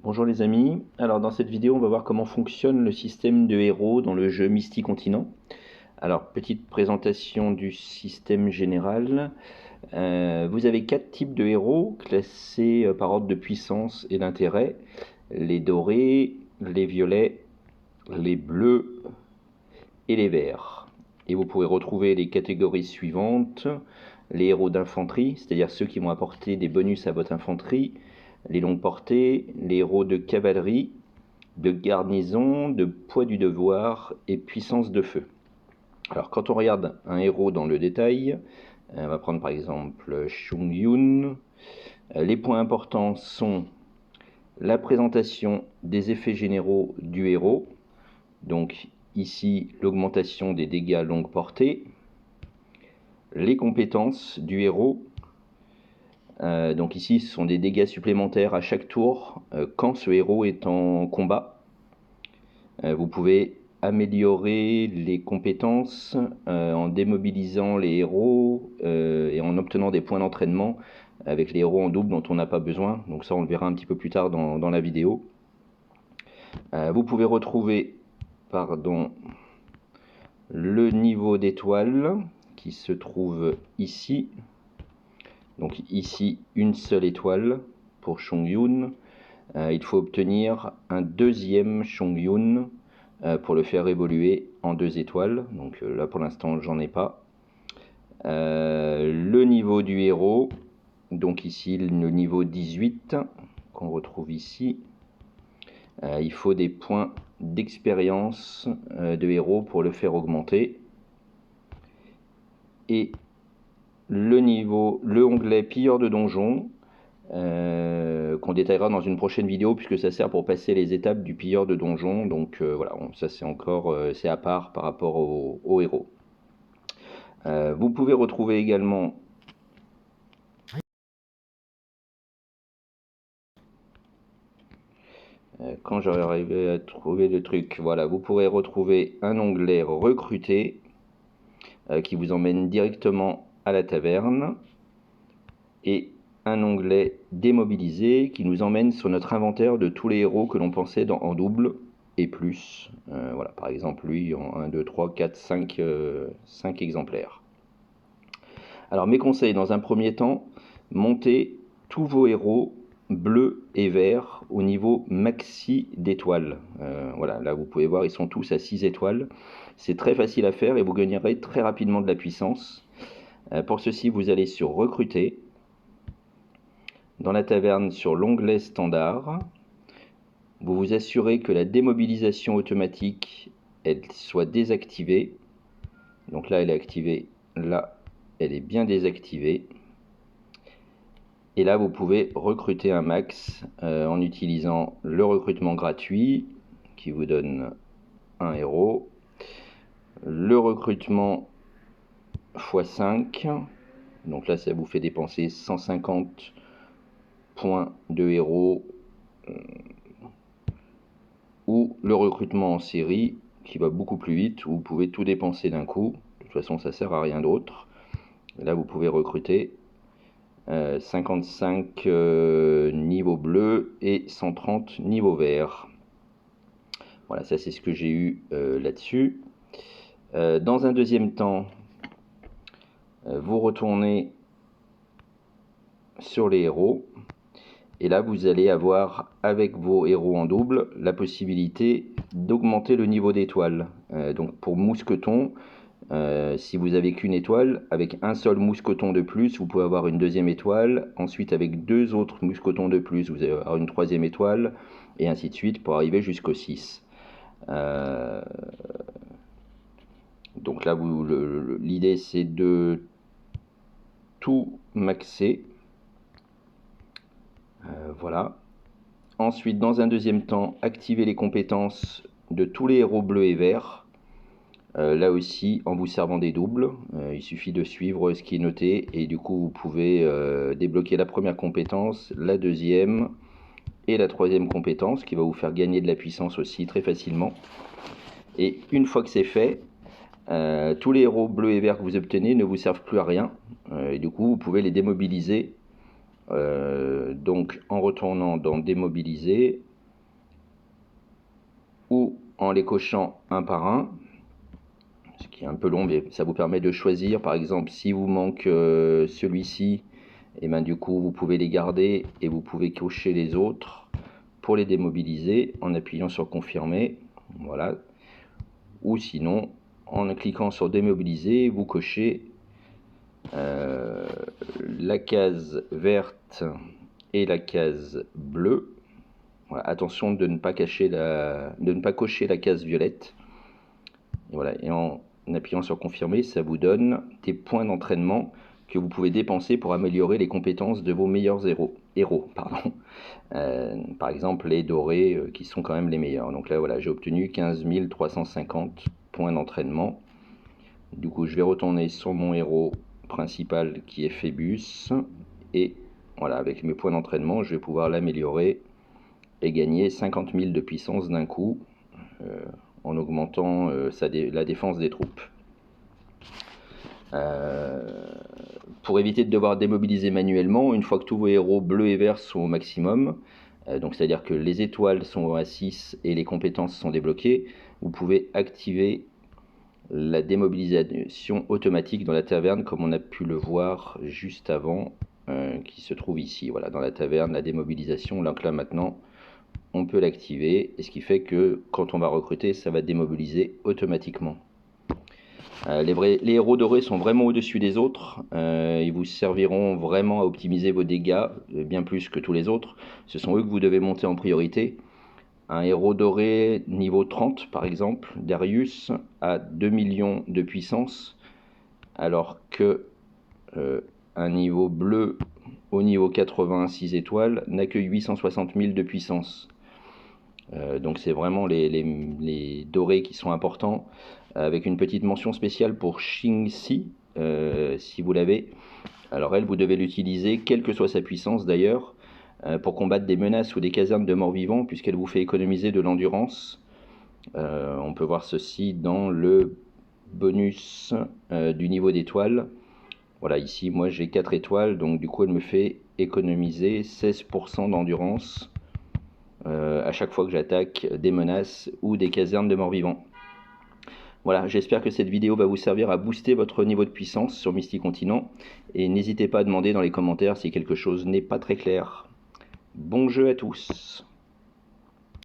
Bonjour les amis, alors dans cette vidéo on va voir comment fonctionne le système de héros dans le jeu Misty Continent. Alors petite présentation du système général. Vous avez 4 types de héros classés par ordre de puissance et d'intérêt. Les dorés, les violets, les bleus et les verts. Et vous pourrez retrouver les catégories suivantes. Les héros d'infanterie, c'est-à-dire ceux qui vont apporter des bonus à votre infanterie. Les longues portées, les héros de cavalerie, de garnison, de poids du devoir et puissance de feu. Alors quand on regarde un héros dans le détail, on va prendre par exemple Chongyun. Les points importants sont la présentation des effets généraux du héros, donc ici l'augmentation des dégâts longue portée, les compétences du héros, donc ici ce sont des dégâts supplémentaires à chaque tour quand ce héros est en combat. Vous pouvez améliorer les compétences en démobilisant les héros et en obtenant des points d'entraînement avec les héros en double dont on n'a pas besoin. Donc ça on le verra un petit peu plus tard dans la vidéo. Vous pouvez retrouver le niveau d'étoile qui se trouve ici. Donc ici une seule étoile pour Chongyun. Il faut obtenir un deuxième Chongyun pour le faire évoluer en 2 étoiles. Donc là pour l'instant j'en ai pas. Le niveau du héros, donc ici le niveau 18 qu'on retrouve ici. Il faut des points d'expérience de héros pour le faire augmenter. Et le onglet pilleur de donjon, qu'on détaillera dans une prochaine vidéo puisque ça sert pour passer les étapes du pilleur de donjon. Donc voilà, ça c'est encore c'est à part par rapport au héros. Vous pouvez retrouver également quand j'aurai arrivé à trouver le truc, voilà, vous pourrez retrouver un onglet recruter qui vous emmène directement à la taverne et un onglet démobiliser qui nous emmène sur notre inventaire de tous les héros que l'on pensait en double et plus. Voilà, par exemple lui en 1, 2, 3, 4, 5 exemplaires. Alors mes conseils, dans un premier temps, montez tous vos héros bleus et verts au niveau maxi d'étoiles. Voilà, là vous pouvez voir, ils sont tous à 6 étoiles. C'est très facile à faire et vous gagnerez très rapidement de la puissance. Pour ceci, vous allez sur recruter. Dans la taverne, sur l'onglet standard, vous vous assurez que la démobilisation automatique elle soit désactivée. Donc là elle est activée, là elle est bien désactivée. Et là vous pouvez recruter un max en utilisant le recrutement gratuit qui vous donne un héros, le recrutement x5, donc là ça vous fait dépenser 150 points de héros, ou le recrutement en série qui va beaucoup plus vite, où vous pouvez tout dépenser d'un coup. De toute façon ça sert à rien d'autre. Là vous pouvez recruter 55 niveau bleu et 130 niveau vert. Voilà, ça c'est ce que j'ai eu là-dessus. Dans un deuxième temps, vous retournez sur les héros. Et là, vous allez avoir, avec vos héros en double, la possibilité d'augmenter le niveau d'étoile. Donc pour mousqueton, si vous n'avez qu'une étoile, avec un seul mousqueton de plus, vous pouvez avoir une deuxième étoile. Ensuite, avec 2 autres mousquetons de plus, vous allez avoir une troisième étoile. Et ainsi de suite pour arriver jusqu'au 6. Donc là, l'idée c'est de tout maxer. Voilà. Ensuite, dans un deuxième temps, activer les compétences de tous les héros bleus et verts. Là aussi, en vous servant des doubles, il suffit de suivre ce qui est noté et du coup, vous pouvez débloquer la première compétence, la deuxième et la troisième compétence qui va vous faire gagner de la puissance aussi très facilement. Et une fois que c'est fait, tous les héros bleus et verts que vous obtenez ne vous servent plus à rien. Et du coup, vous pouvez les démobiliser. Donc en retournant dans démobiliser, en les cochant un par un, ce qui est un peu long, mais ça vous permet de choisir. Par exemple, si vous manque celui-ci, et ben du coup vous pouvez les garder et vous pouvez cocher les autres pour les démobiliser en appuyant sur confirmer, voilà. Ou sinon en cliquant sur démobiliser, vous cochez la case verte et la case bleue. Voilà, attention de ne pas cocher la case violette. Et voilà, et en appuyant sur confirmer, ça vous donne des points d'entraînement que vous pouvez dépenser pour améliorer les compétences de vos meilleurs héros. Par exemple, les dorés qui sont quand même les meilleurs. Donc là, voilà, j'ai obtenu 15 350 points d'entraînement. Du coup, je vais retourner sur mon héros principal qui est Phébus. Et voilà, avec mes points d'entraînement, je vais pouvoir l'améliorer et gagner 50 000 de puissance d'un coup en augmentant la défense des troupes. Pour éviter de devoir démobiliser manuellement, une fois que tous vos héros bleus et verts sont au maximum, donc c'est-à-dire que les étoiles sont à 6 et les compétences sont débloquées, vous pouvez activer la démobilisation automatique dans la taverne, comme on a pu le voir juste avant, qui se trouve ici. Voilà, dans la taverne, la démobilisation, donc là maintenant, on peut l'activer, et ce qui fait que quand on va recruter, ça va démobiliser automatiquement. Les héros dorés sont vraiment au-dessus des autres, ils vous serviront vraiment à optimiser vos dégâts, bien plus que tous les autres. Ce sont eux que vous devez monter en priorité. Un héros doré niveau 30 par exemple, Darius, a 2 millions de puissance, alors que un niveau bleu au niveau 86 étoiles n'a que 860 000 de puissance. Donc c'est vraiment les dorés qui sont importants, avec une petite mention spéciale pour Xingxi, si vous l'avez. Alors elle, vous devez l'utiliser, quelle que soit sa puissance d'ailleurs, pour combattre des menaces ou des casernes de morts-vivants, puisqu'elle vous fait économiser de l'endurance. On peut voir ceci dans le bonus du niveau d'étoile. Voilà, ici moi j'ai 4 étoiles, donc du coup elle me fait économiser 16% d'endurance à chaque fois que j'attaque des menaces ou des casernes de morts-vivants. Voilà, j'espère que cette vidéo va vous servir à booster votre niveau de puissance sur Misty Continent, et n'hésitez pas à demander dans les commentaires si quelque chose n'est pas très clair. Bon jeu à tous!